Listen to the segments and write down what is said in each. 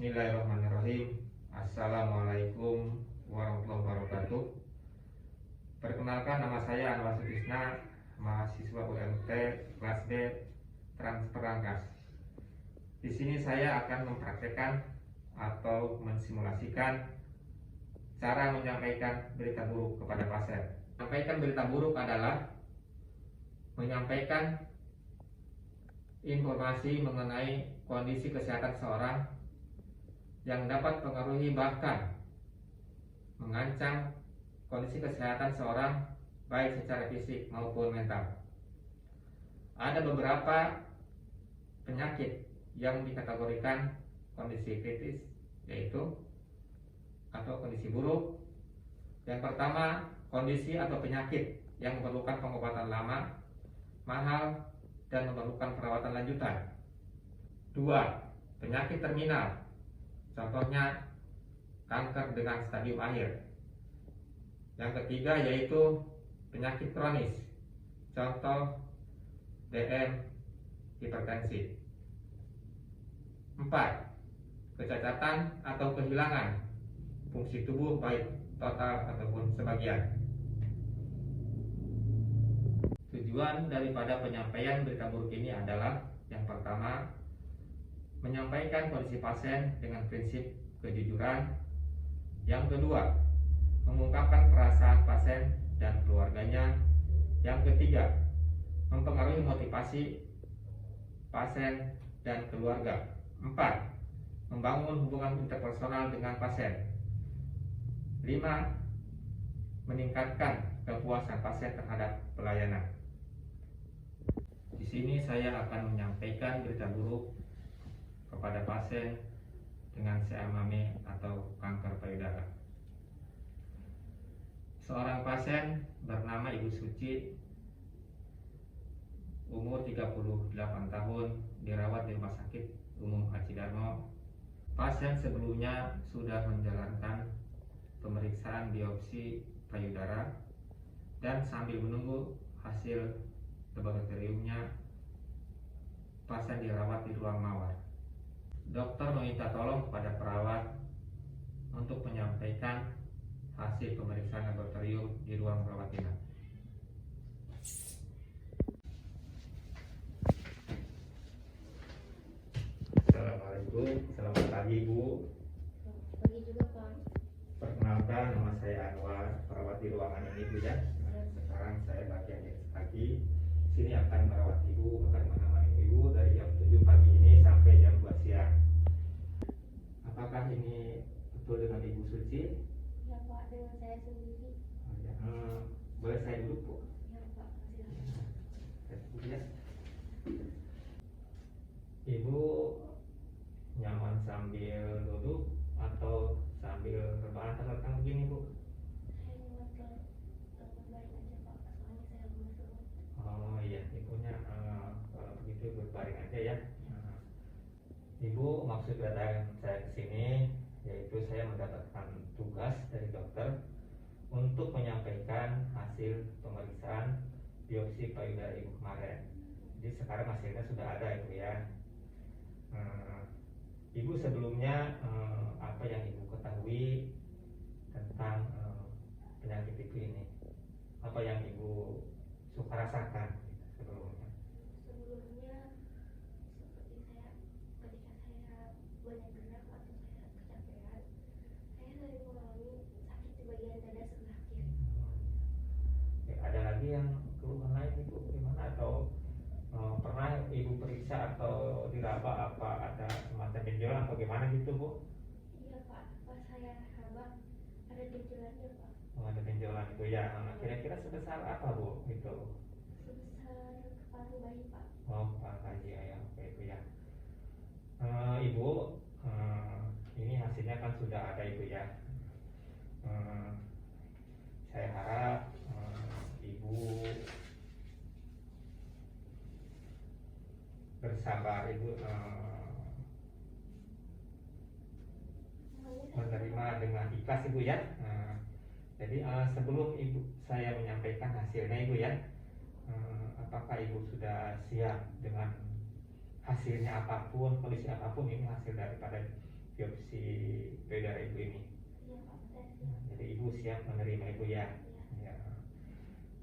Bismillahirrahmanirrahim. Assalamualaikum warahmatullahi wabarakatuh. Perkenalkan, nama saya Anwar Sutisna, mahasiswa UMT kelas D Transfer Rangkas. Di sini saya akan mempraktekkan atau mensimulasikan cara menyampaikan berita buruk kepada pasien. Menyampaikan berita buruk adalah menyampaikan informasi mengenai kondisi kesehatan seorang yang dapat mempengaruhi bahkan mengancam kondisi kesehatan seorang baik secara fisik maupun mental. Ada beberapa penyakit yang dikategorikan kondisi kritis, yaitu atau kondisi buruk. Yang pertama, kondisi atau penyakit yang memerlukan pengobatan lama, mahal, dan memerlukan perawatan lanjutan. 2. Penyakit terminal, contohnya kanker dengan stadium akhir. Yang ketiga yaitu penyakit kronis, contoh DM, hipertensi. 4. Kecacatan atau kehilangan fungsi tubuh baik total ataupun sebagian. Tujuan daripada penyampaian berita buruk ini adalah yang pertama, menyampaikan kondisi pasien dengan prinsip kejujuran. Yang kedua, mengungkapkan perasaan pasien dan keluarganya. Yang ketiga, mempengaruhi motivasi pasien dan keluarga. 4. Membangun hubungan interpersonal dengan pasien. 5. Meningkatkan kepuasan pasien terhadap pelayanan. Di sini saya akan menyampaikan berita buruk kepada pasien dengan CMAME atau kanker payudara. Seorang pasien bernama Ibu Suci, umur 38 tahun, dirawat di Rumah Sakit Umum Haji Darmo. Pasien sebelumnya sudah menjalankan pemeriksaan biopsi payudara dan sambil menunggu hasil laboratoriumnya, pasien dirawat di ruang mawar. Dokter meminta tolong kepada perawat untuk menyampaikan hasil pemeriksaan laboratorium di ruang perawat inap. Assalamualaikum, selamat pagi Bu. Pagi juga Pak. Perkenalkan, nama saya Anwar, perawat di ruangan ini Bu ya. Sekarang saya bagian pagi. Sini akan merawat Ibu, akan menemani Ibu dari jam 7 pagi ini sampai jam 2 siang. Apakah ini betul dengan Ibu Suci? Ya Pak, dengan saya sendiri. Oh, ya. Boleh saya duduk Bu? Ya Pak, silakan. Ya. Ibu nyaman sambil duduk atau sambil rebahan atau begini Bu? Saya nyaman ke tempat baring aja Pak, soalnya saya lemas banget. Oh iya, ibunya kalau begitu berbaring aja ya. Ibu, maksud kedatangan saya ke sini yaitu saya mendapatkan tugas dari dokter untuk menyampaikan hasil pemeriksaan biopsi payudara Ibu kemarin. Jadi sekarang hasilnya sudah ada Ibu ya. Ibu sebelumnya apa yang Ibu ketahui tentang penyakit Ibu ini? Apa yang Ibu suka rasakan sebelumnya? Sebelumnya seperti saya ketika saya banyak gerak atau saya kecapean, saya sering mengalami sakit di bagian dada sebelah kiri. Ada lagi yang keluhan lain Ibu gimana, atau pernah Ibu periksa atau diraba apa ada semacam benjolan atau gimana gitu Bu? Iya Pak, pas saya raba ada benjolannya Pak. Oh, ada benjolan itu ya. Kira-kira sebesar apa Bu gitu? Sebesar kepala bayi Pak. Oh, bayi ya, oke itu ya. Ibu, ini hasilnya kan sudah ada Ibu ya. Saya harap Ibu bersabar, Ibu menerima dengan ikhlas Ibu ya. Jadi sebelum Ibu saya menyampaikan hasilnya Ibu ya, apakah Ibu sudah siap dengan hasilnya apapun, kondisi apapun ini hasil daripada biopsi payudara ibu ini. Iya Pak, saya siap. Jadi ibu siap menerima ibu ya. Iya. Ya.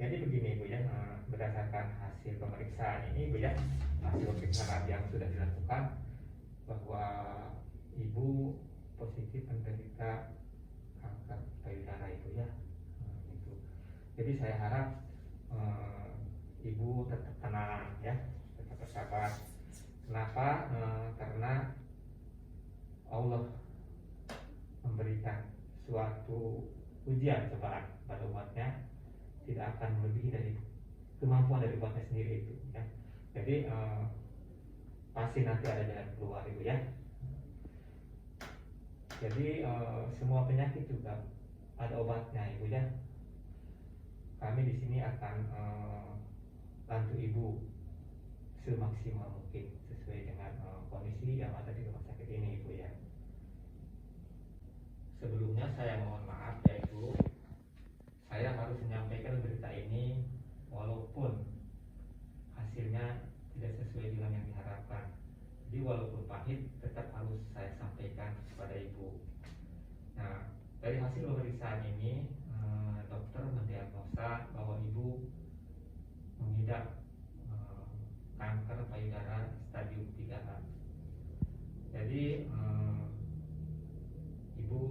Jadi begini ibu ya, berdasarkan hasil pemeriksaan ini ibu ya, hasil pemeriksaan yang sudah dilakukan bahwa ibu positif menderita kanker payudara ibu ya. Gitu. Jadi saya harap ibu tetap tenang ya, tetap bersabar. Kenapa? Karena Allah memberikan suatu ujian cobaan pada umatnya, tidak akan melebihi dari kemampuan dari umatnya sendiri itu ya. Jadi pasti nanti ada jalan keluar ibu ya. Jadi semua penyakit juga ada obatnya ibu ya. Kami di sini akan bantu ibu semaksimal mungkin sesuai dengan kondisi yang ada di rumah sakit ini ibu ya. Sebelumnya saya mohon maaf ya ibu, saya harus menyampaikan berita ini walaupun hasilnya tidak sesuai dengan yang diharapkan. Jadi walaupun pahit tetap harus saya sampaikan kepada ibu. Nah, dari hasil pemeriksaan ini dokter mendiagnosa bahwa ibu mengidap kanker payudara stadium 3A. Jadi ibu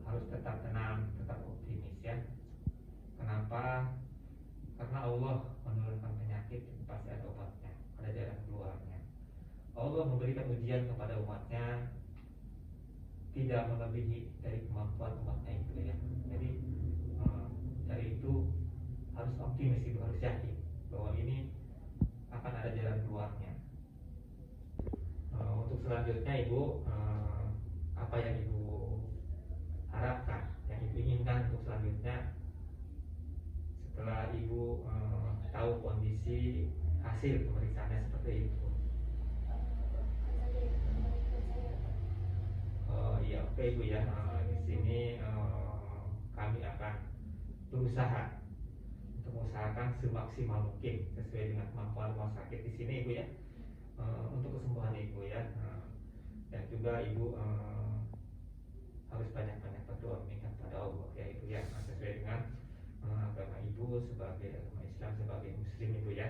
harus tetap tenang, tetap optimis ya. Kenapa? Karena Allah menurunkan penyakit pasti ada obatnya, ada jalan keluarnya. Allah memberikan ujian kepada umatnya tidak melebihi dari kemampuan umatnya itu ya. Jadi dari itu harus optimis, ibu harus yakin bahwa ini akan ada jalan keluarnya. Untuk selanjutnya ibu, apa yang ibu harapkan, yang ibu inginkan untuk selanjutnya setelah ibu tahu kondisi hasil pemeriksaannya seperti itu? Iya, oke ibu ya. Di sini kami akan berusaha untuk mengusahakan semaksimal mungkin sesuai dengan kemampuan rumah sakit di sini ibu ya, untuk kesembuhan ibu ya. Dan juga ibu harus banyak-banyak berdoa meminta kepada Allah ya ibu ya, sesuai dengan agama ibu sebagai agama Islam, sebagai muslim ibu ya.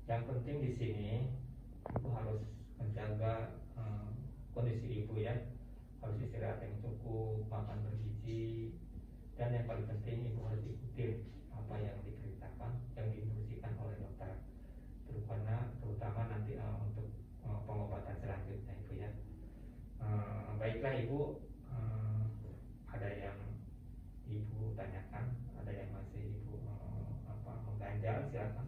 Yang penting di sini ibu harus menjaga kondisi ibu ya, harus istirahat yang cukup, makan bergizi, dan yang paling penting ibu harus ikuti apa yang diperintahkan, yang diinstruksikan oleh dokter, terutama nanti untuk pengobatan selanjutnya ibu ya. Baiklah ibu, ada yang ibu tanyakan, ada yang masih ibu mengganjal, silakan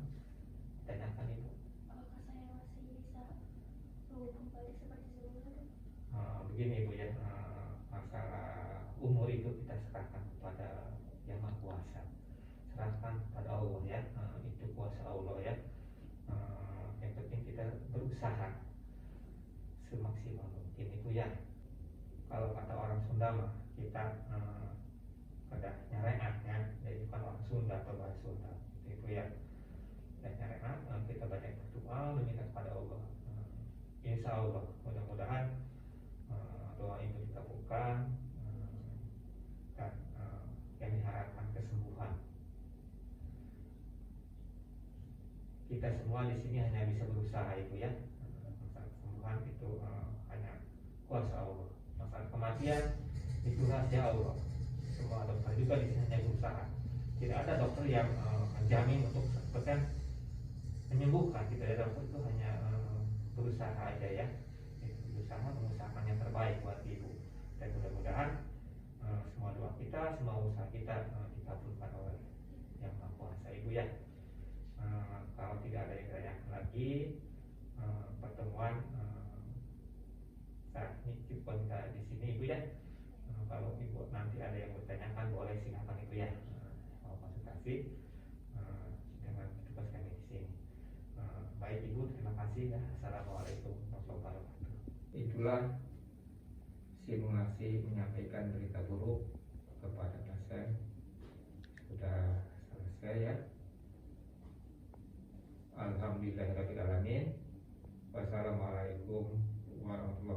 tanyakan ibu. Apakah saya masih bisa kembali seperti sebelumnya? Begini ibu ya, masalah umur itu kita serahkan kepada Yang Maha Kuasa, serahkan kepada Allah ya, itu kuasa Allah ya. Yang penting kita berusaha semaksimal mungkin ibu ya. Kalau kata orang Sunda mah kita pada nyarengan ya, jadi bukan orang Sunda atau bahasa Sunda ibu ya. Dan nyarengan kita banyak berdoa meminta kepada Allah. Insya Allah mudah-mudahan doa itu dikabulkan dan yang diharapkan kesembuhan. Kita semua di sini hanya bisa berusaha ibu ya. Masalah kesembuhan itu hanya kuasa Allah. Masalah kematian itu rahasia Allah. Semua dokter juga di sini hanya berusaha. Tidak ada dokter yang menjamin untuk 100% menyembuhkan. Tidak ada dokter, itu hanya berusaha aja ya. Berusaha mengusahakan yang terbaik buat ibu. Dan mudah-mudahan semua doa kita, semua usaha kita dikabulkan oleh Yang Maha Kuasa ibu ya. Kalau tidak ada yang ditanyakan lagi, pertemuan saat ini cukup di sini ibu ya. Kalau ibu nanti ada yang bertanyakan boleh silakan ibu ya, mau konsultasi dengan petugas kami di sini. Baik ibu, terima kasih ya. Assalamualaikum warahmatullahi wabarakatuh. Itulah simulasi menyampaikan berita buruk kepada pasien sudah selesai ya. Alhamdulillahirabbil alamin. Wassalamualaikum Assalamualaikum warahmatullahi